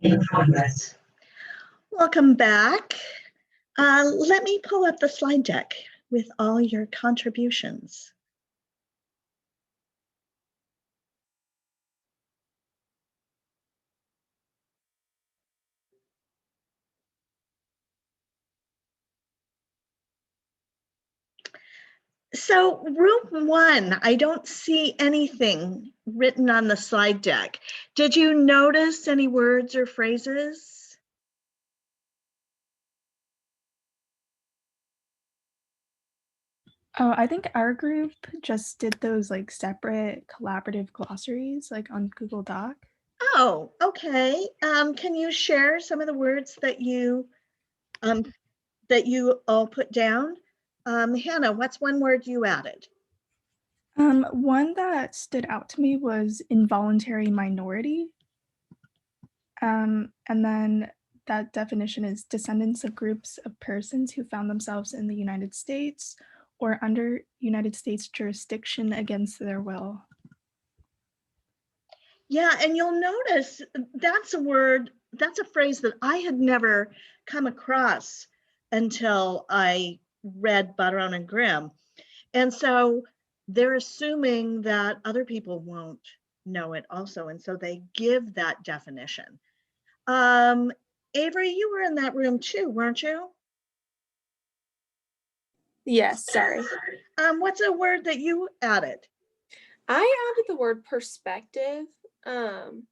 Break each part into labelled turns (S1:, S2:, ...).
S1: In progress. Welcome back. Let me pull up the slide deck with all your contributions. So room one, I don't see anything written on the slide deck. Did you notice any words or phrases?
S2: Oh, I think our group just did those like separate collaborative glossaries like on Google Doc.
S1: Oh, okay. Can you share some of the words that you all put down? Hannah, what's one word you added?
S2: One that stood out to me was involuntary minority. And then that definition is descendants of groups of persons who found themselves in the United States or under United States jurisdiction against their will.
S1: Yeah, and you'll notice that's a word, that's a phrase that I had never come across until I read Butternut and Grimm. And so they're assuming that other people won't know it also. And so they give that definition. Avery, you were in that room too, weren't you?
S3: Yes, sorry.
S1: What's a word that you added?
S3: I added the word perspective, and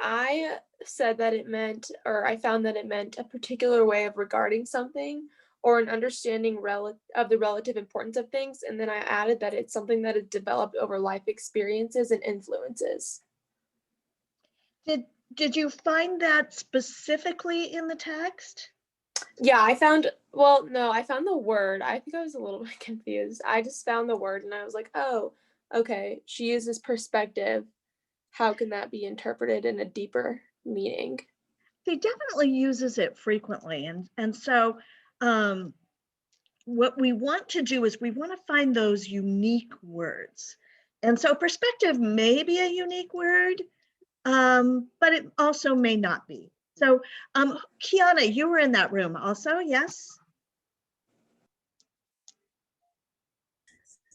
S3: I said that it meant, or I found that it meant a particular way of regarding something or an understanding of the relative importance of things. And then I added that it's something that is developed over life experiences and influences.
S1: Did you find that specifically in the text?
S3: Yeah, I found the word. I think I was a little bit confused. I just found the word and I was like, oh, okay, she uses perspective. How can that be interpreted in a deeper meaning?
S1: He definitely uses it frequently. And so what we want to do is we want to find those unique words. And so perspective may be a unique word, but it also may not be. So Kiana, you were in that room also, yes?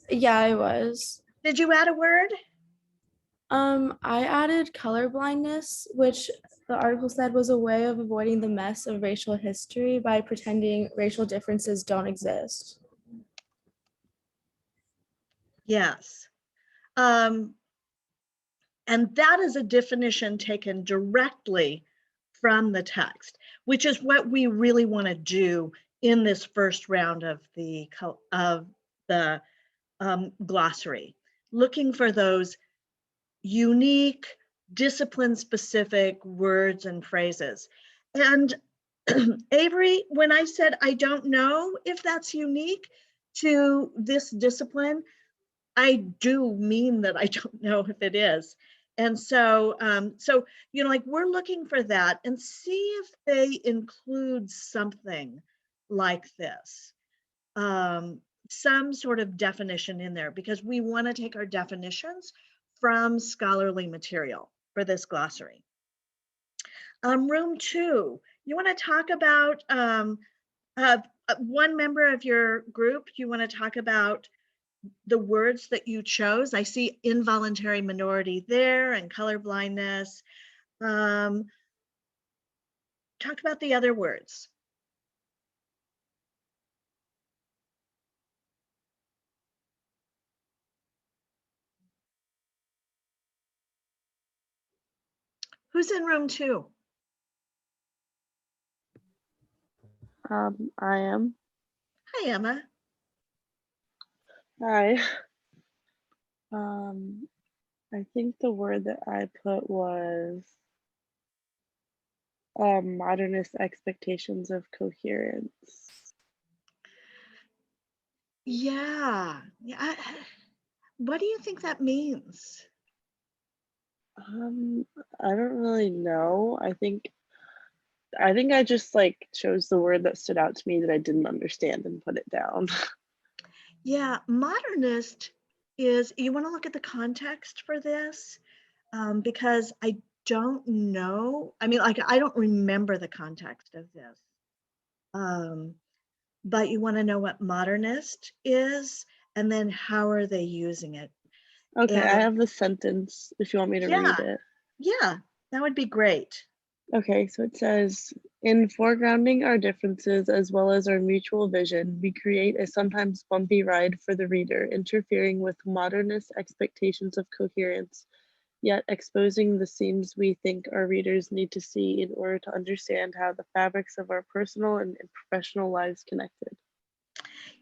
S4: Yeah, I was.
S1: Did you add a word?
S4: I added color blindness, which the article said was a way of avoiding the mess of racial history by pretending racial differences don't exist.
S1: Yes. And that is a definition taken directly from the text, which is what we really want to do in this first round of the glossary, looking for those unique, discipline-specific words and phrases. And Avery, when I said I don't know if that's unique to this discipline, I do mean that I don't know if it is. And so, like we're looking for that and see if they include something like this. Some sort of definition in there, because we want to take our definitions from scholarly material for this glossary. Room two, you want to talk about one member of your group, you want to talk about the words that you chose. I see involuntary minority there and color blindness. Talk about the other words. Who's in room two?
S5: I am.
S1: Hi, Emma.
S5: Hi. I think the word that I put was modernist expectations of coherence.
S1: Yeah. What do you think that means?
S5: I don't really know. I think I just like chose the word that stood out to me that I didn't understand and put it down.
S1: Yeah, modernist is, you want to look at the context for this, because don't know. I mean, like, I don't remember the context of this. But you want to know what modernist is, and then how are they using it?
S5: Okay, I
S1: And
S5: have the sentence if you want me to read
S1: yeah,
S5: it.
S1: yeah, that would be great.
S5: Okay, so it says, in foregrounding our differences as well as our mutual vision, we create a sometimes bumpy ride for the reader, interfering with modernist expectations of coherence, yet exposing the seams we think our readers need to see in order to understand how the fabrics of our personal and professional lives connected.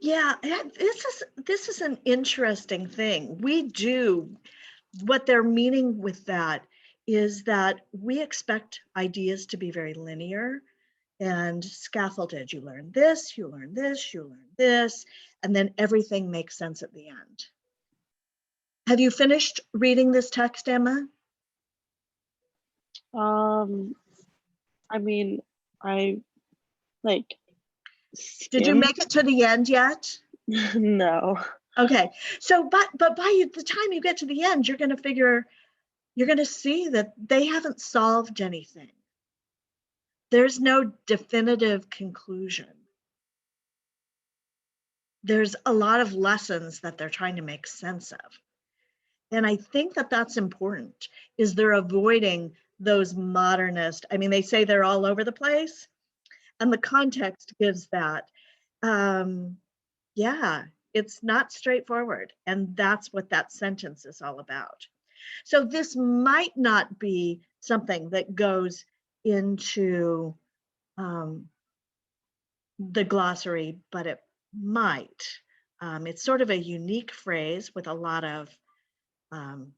S1: Yeah, this is an interesting thing. We do what they're meaning with that is that we expect ideas to be very linear and scaffolded. You learn this, you learn this, you learn this, and then everything makes sense at the end. Have you finished reading this text, Emma?
S5: I mean, I like
S1: Did you
S5: skimmed.
S1: make it to the end yet?
S5: No.
S1: Okay, so but by the time you get to the end, you're going to see that they haven't solved anything. There's no definitive conclusion. There's a lot of lessons that they're trying to make sense of. And I think that that's important, is they're avoiding those modernist, I mean, they say they're all over the place, and the context gives that. Yeah, it's not straightforward. And that's what that sentence is all about. So this might not be something that goes into the glossary, but it might. It's sort of a unique phrase with um,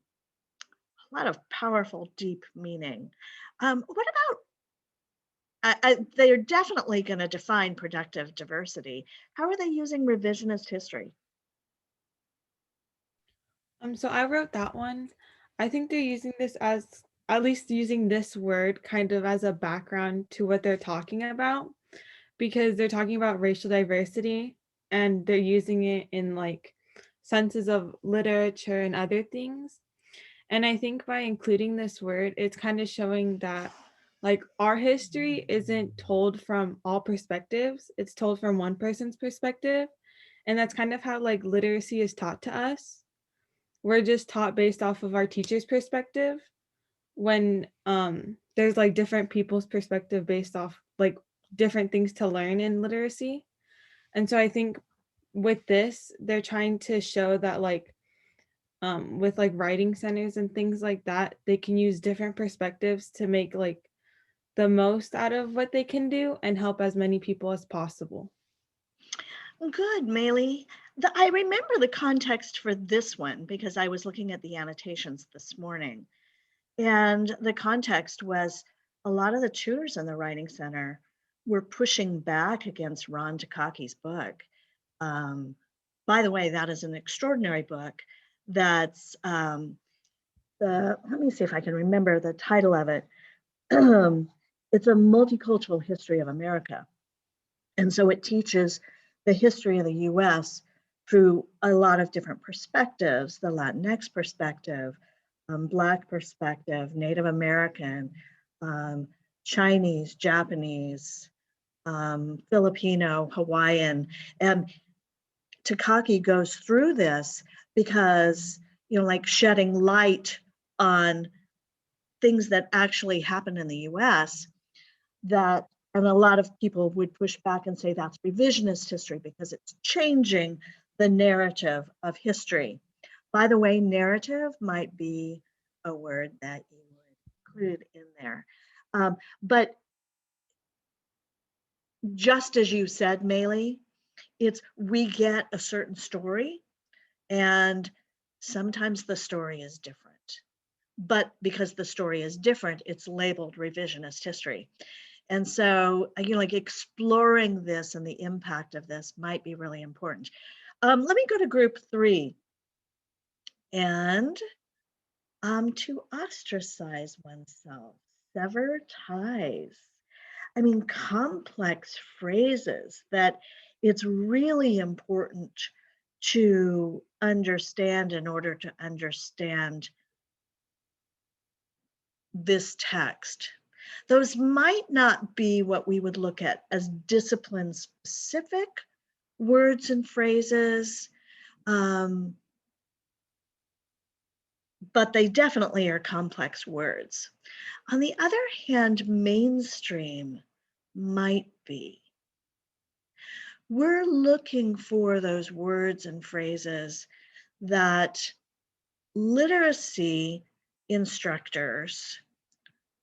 S1: a lot of powerful, deep meaning. What about, they're definitely going to define productive diversity. How are they using revisionist history?
S6: So I wrote that one. I think they're using this as, at least using this word kind of as a background to what they're talking about, because they're talking about racial diversity and they're using it in like senses of literature and other things. And I think by including this word, it's kind of showing that like our history isn't told from all perspectives, it's told from one person's perspective. And that's kind of how like literacy is taught to us. We're just taught based off of our teacher's perspective when there's like different people's perspective based off like different things to learn in literacy. And so I think with this they're trying to show that like with like writing centers and things like that, they can use different perspectives to make like the most out of what they can do and help as many people as possible.
S1: Good, Maylee. I remember the context for this one because I was looking at the annotations this morning. And the context was a lot of the tutors in the Writing Center were pushing back against Ron Takaki's book. By the way, that is an extraordinary book. That's let me see if I can remember the title of it. It's a multicultural history of America. And so it teaches the history of the US through a lot of different perspectives, the Latinx perspective, Black perspective, Native American, Chinese, Japanese, Filipino, Hawaiian. And Takaki goes through this because, like shedding light on things that actually happen in the US that, and a lot of people would push back and say that's revisionist history because it's changing the narrative of history. By the way, narrative might be a word that you would include in there. But just as you said, Maylee, it's we get a certain story and sometimes the story is different. But because the story is different, it's labeled revisionist history. And so, like exploring this and the impact of this might be really important. Let me go to group 3. And to ostracize oneself, sever ties. I mean, complex phrases that it's really important to understand in order to understand this text. Those might not be what we would look at as discipline-specific words and phrases, but they definitely are complex words. On the other hand, mainstream might be. We're looking for those words and phrases that literacy instructors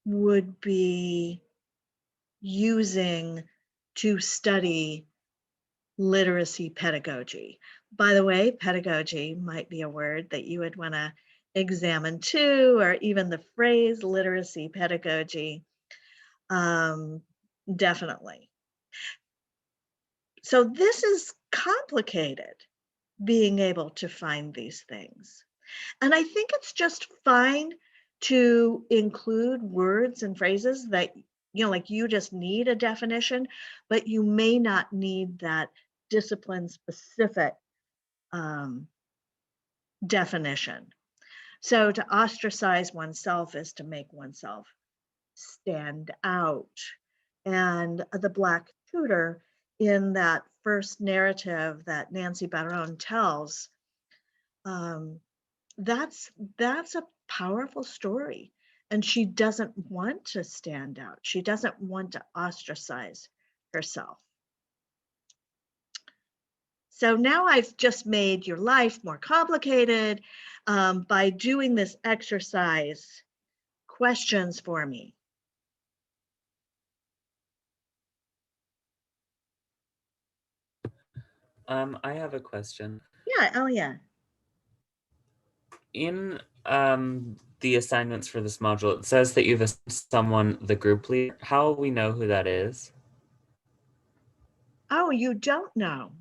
S1: would be using to study literacy pedagogy. By the way, pedagogy might be a word that you would want to examine too, or even the phrase literacy pedagogy, definitely. So this is complicated, being able to find these things. And I think it's just fine to include words and phrases that, like you just need a definition, but you may not need that discipline specific definition. So to ostracize oneself is to make oneself stand out. And the Black Tutor, in that first narrative that Nancy Barone tells, that's a powerful story. And she doesn't want to stand out. She doesn't want to ostracize herself. So now I've just made your life more complicated by doing this exercise. Questions for me?
S7: I have a question.
S1: Yeah, oh yeah.
S7: In the assignments for this module, it says that you've assigned someone the group leader. How will we know who that is?
S1: Oh, you don't know.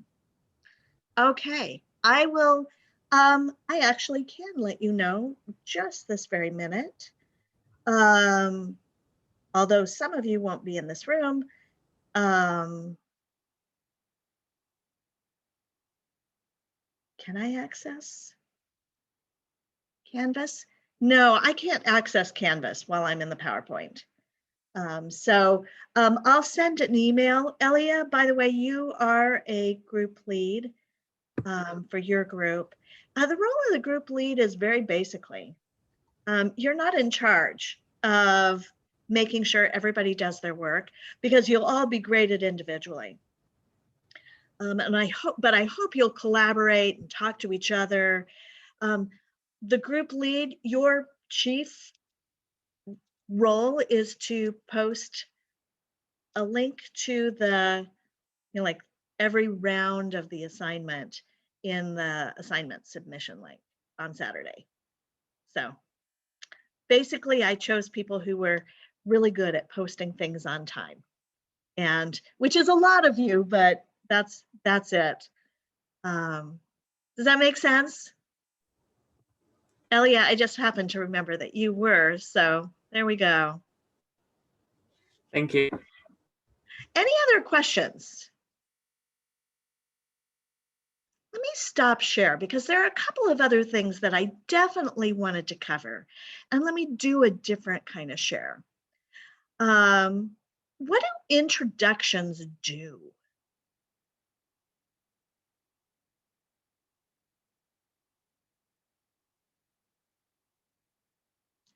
S1: Okay, I will, I actually can let you know just this very minute. Although some of you won't be in this room. Can I access Canvas? No, I can't access Canvas while I'm in the PowerPoint. I'll send an email. Elia, by the way, you are a group lead for your group. The role of the group lead is very basically, you're not in charge of making sure everybody does their work because you'll all be graded individually. And I hope you'll collaborate and talk to each other. The group lead, your chief role is to post a link to the, like every round of the assignment in the assignment submission link on Saturday. So basically I chose people who were really good at posting things on time, and which is a lot of you, but that's it. Does that make sense? Elia, I just happened to remember that you were, so there we go.
S7: Thank you.
S1: Any other questions? Let me stop share because there are a couple of other things that I definitely wanted to cover. And let me do a different kind of share. What do introductions do?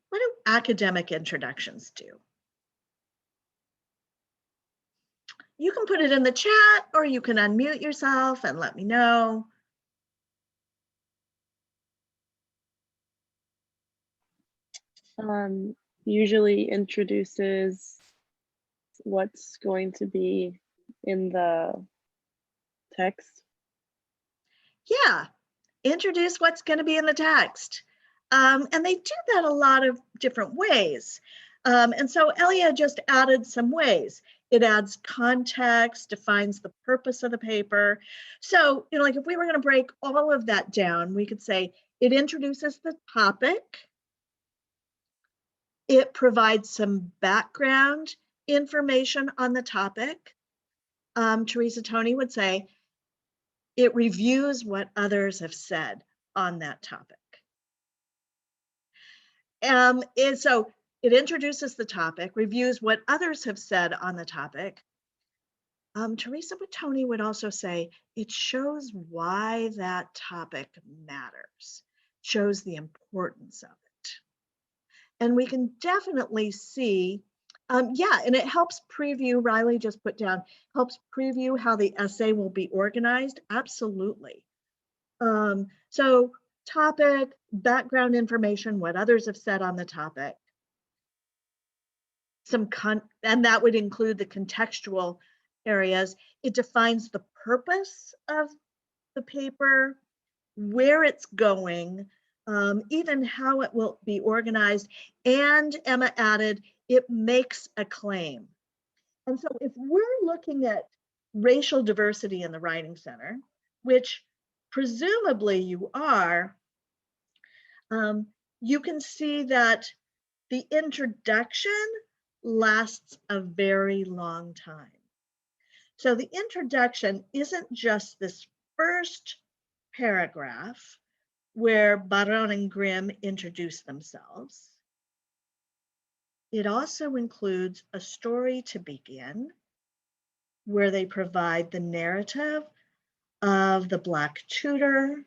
S1: What do academic introductions do? You can put it in the chat or you can unmute yourself and let me know.
S5: Usually introduces what's going to be in the text.
S1: Yeah, introduce what's going to be in the text. And they do that a lot of different ways. And so Elia just added some ways. It adds context, defines the purpose of the paper. So, like if we were going to break all of that down, we could say it introduces the topic. It provides some background information on the topic. Teresa Tony would say it reviews what others have said on that topic. And so it introduces the topic, reviews what others have said on the topic. Teresa Bottoni would also say it shows why that topic matters, shows the importance of it. And we can definitely see, yeah, and it helps preview, Riley just put down, helps preview how the essay will be organized. Absolutely. So topic, background information, what others have said on the topic. And that would include the contextual areas. It defines the purpose of the paper, where it's going, even how it will be organized. And Emma added, it makes a claim. And so if we're looking at racial diversity in the Writing Center, which presumably you are, you can see that the introduction lasts a very long time. So the introduction isn't just this first paragraph where Barón and Grimm introduce themselves. It also includes a story to begin, where they provide the narrative of the Black tutor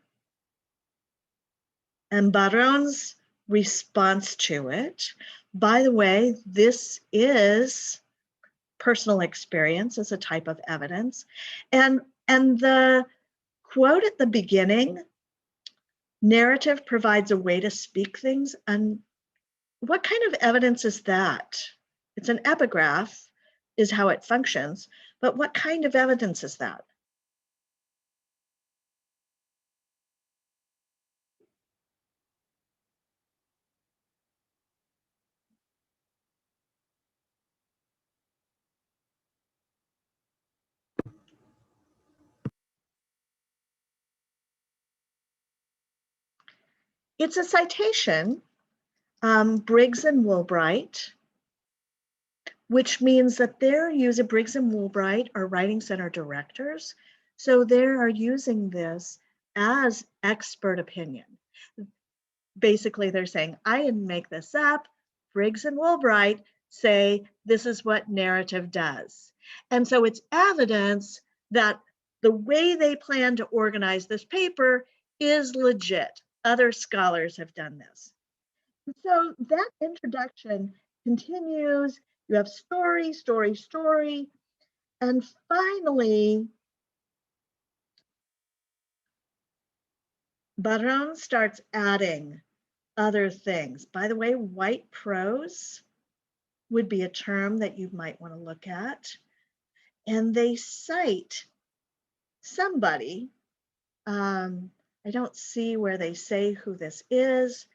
S1: and Barón's response to it. By the way, this is personal experience as a type of evidence. And the quote at the beginning, narrative provides a way to speak things. And what kind of evidence is that? It's an epigraph, is how it functions, but what kind of evidence is that? It's a citation, Briggs and Woolbright, which means that they're using, Briggs and Woolbright are Writing Center directors, so they are using this as expert opinion. Basically, they're saying, I didn't make this up. Briggs and Woolbright say this is what narrative does. And so it's evidence that the way they plan to organize this paper is legit. Other scholars have done this. So that introduction continues. You have story, story, story. And finally, Barón starts adding other things. By the way, white prose would be a term that you might want to look at. And they cite somebody. I don't see where they say who this is.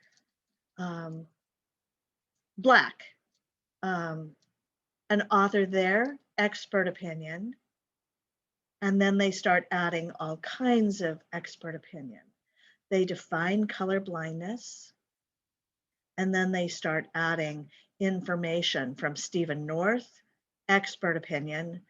S1: Black, an author there, expert opinion. And then they start adding all kinds of expert opinion. They define color blindness. And then they start adding information from Stephen North, expert opinion,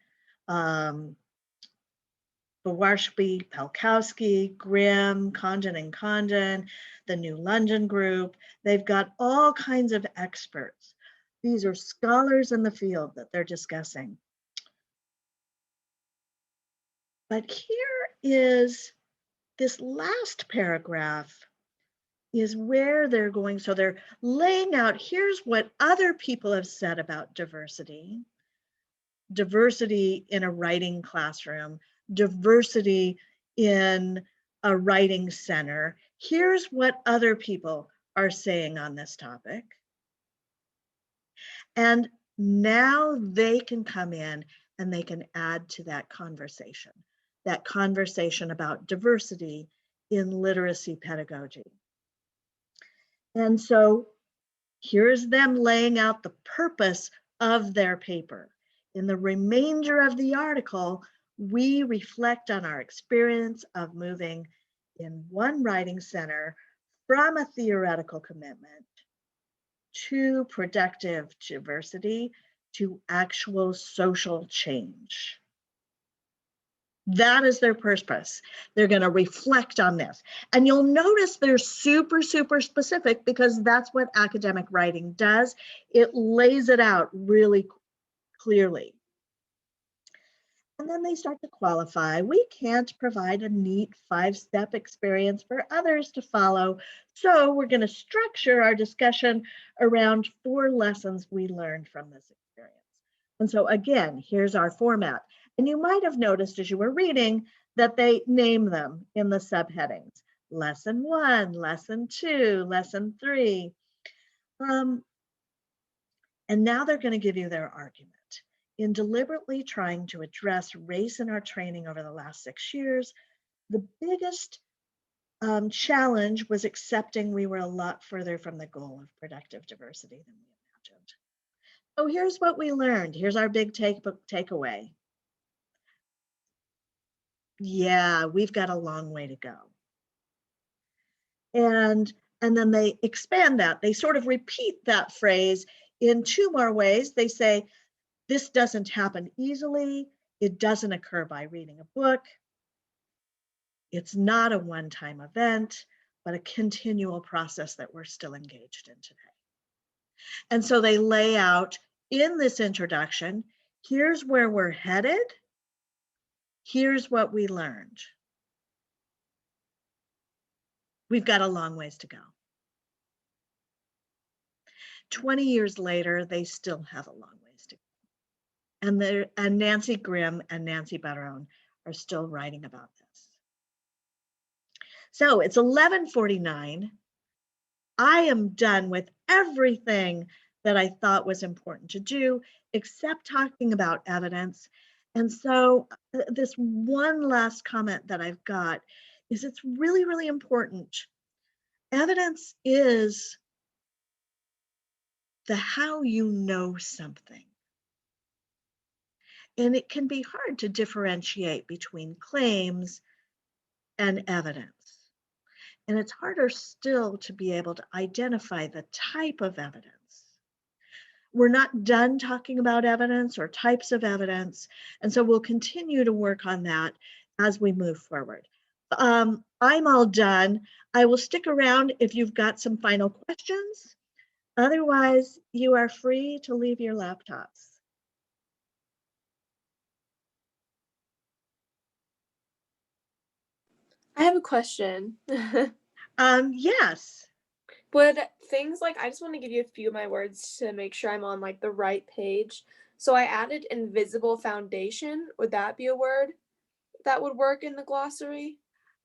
S1: Bawarshby, Pelkowski, Grimm, Condon and Condon, the New London Group. They've got all kinds of experts. These are scholars in the field that they're discussing. But here is this last paragraph is where they're going. So they're laying out, here's what other people have said about diversity. Diversity in a writing classroom, diversity in a writing center. Here's what other people are saying on this topic. And now they can come in and they can add to that conversation about diversity in literacy pedagogy. And so here's them laying out the purpose of their paper. In the remainder of the article, we reflect on our experience of moving in one writing center from a theoretical commitment to productive diversity to actual social change. That is their purpose. They're going to reflect on this. And you'll notice they're super, super specific because that's what academic writing does. It lays it out really clearly. And then they start to qualify. We can't provide a neat 5-step experience for others to follow. So we're going to structure our discussion around 4 lessons we learned from this experience. And so again, here's our format. And you might have noticed as you were reading that they name them in the subheadings. Lesson 1, lesson 2, lesson 3. And now they're going to give you their argument. In deliberately trying to address race in our training over the last 6 years, the biggest challenge was accepting we were a lot further from the goal of productive diversity than we imagined. So here's what we learned. Here's our big takeaway. Yeah, we've got a long way to go. And then they expand that. They sort of repeat that phrase in 2 more ways. They say, this doesn't happen easily. It doesn't occur by reading a book. It's not a one-time event, but a continual process that we're still engaged in today. And so they lay out in this introduction, here's where we're headed. Here's what we learned. We've got a long ways to go. 20 years later, they still have a long ways to go. And Nancy Grimm and Nancy Barone are still writing about this. So it's 11:49. I am done with everything that I thought was important to do, except talking about evidence. And so this one last comment that I've got is it's really, really important. Evidence is the how you know something. And it can be hard to differentiate between claims and evidence. And it's harder still to be able to identify the type of evidence. We're not done talking about evidence or types of evidence. And so we'll continue to work on that as we move forward. I'm all done. I will stick around if you've got some final questions. Otherwise, you are free to leave your laptops.
S3: I have a question.
S1: Yes.
S3: Would things like, I just want to give you a few of my words to make sure I'm on like the right page. So I added invisible foundation. Would that be a word that would work in the glossary?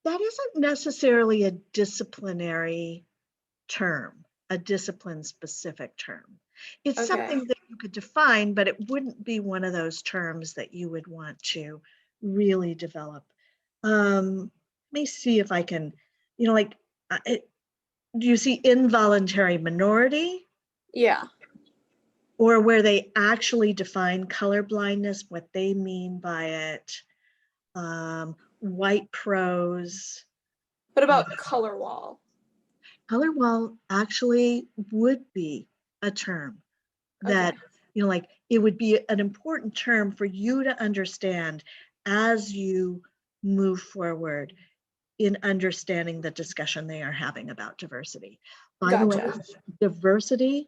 S1: That isn't necessarily a disciplinary term, a discipline-specific term. It's
S3: Okay.
S1: something that you could define, but it wouldn't be one of those terms that you would want to really develop. Let me see if I can, like, do you see involuntary minority?
S3: Yeah.
S1: Or where they actually define color blindness, what they mean by it, white prose.
S3: What about color wall?
S1: Color wall actually would be a term that,
S3: Okay.
S1: like it would be an important term for you to understand as you move forward in understanding the discussion they are having about diversity. By the way,
S3: Gotcha.
S1: diversity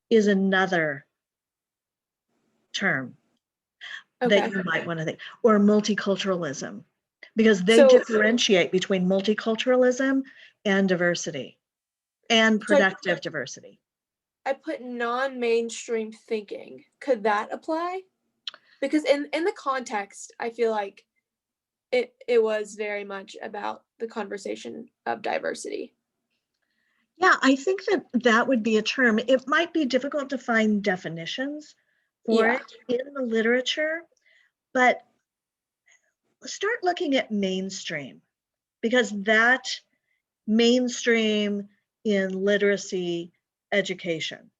S1: is another term
S3: Okay.
S1: that you might want to think, or multiculturalism, because they
S3: So-
S1: differentiate between multiculturalism and diversity and productive diversity.
S3: I put non-mainstream thinking. Could that apply? Because in the context, I feel like it was very much about the conversation of diversity.
S1: Yeah, I think that would be a term. It might be difficult to find definitions for
S3: Yeah.
S1: it in the literature, but start looking at mainstream, because that mainstream in literacy education.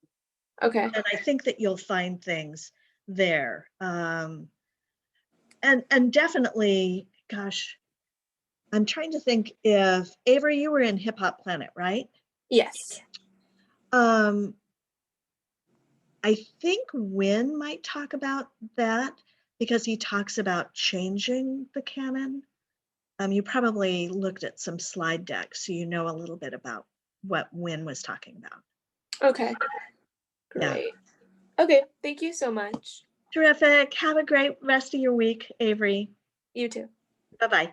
S3: Okay.
S1: And I think that you'll find things there. And definitely, gosh, I'm trying to think if, Avery, you were in Hip Hop Planet, right?
S3: Yes.
S1: I think Wynn might talk about that. because he talks about changing the canon. You probably looked at some slide decks, so you know a little bit about what Wynn was talking about.
S3: Okay.
S1: Yeah.
S3: Great. Okay, thank you so much.
S1: Terrific. Have a great rest of your week, Avery.
S3: You too.
S1: Bye-bye.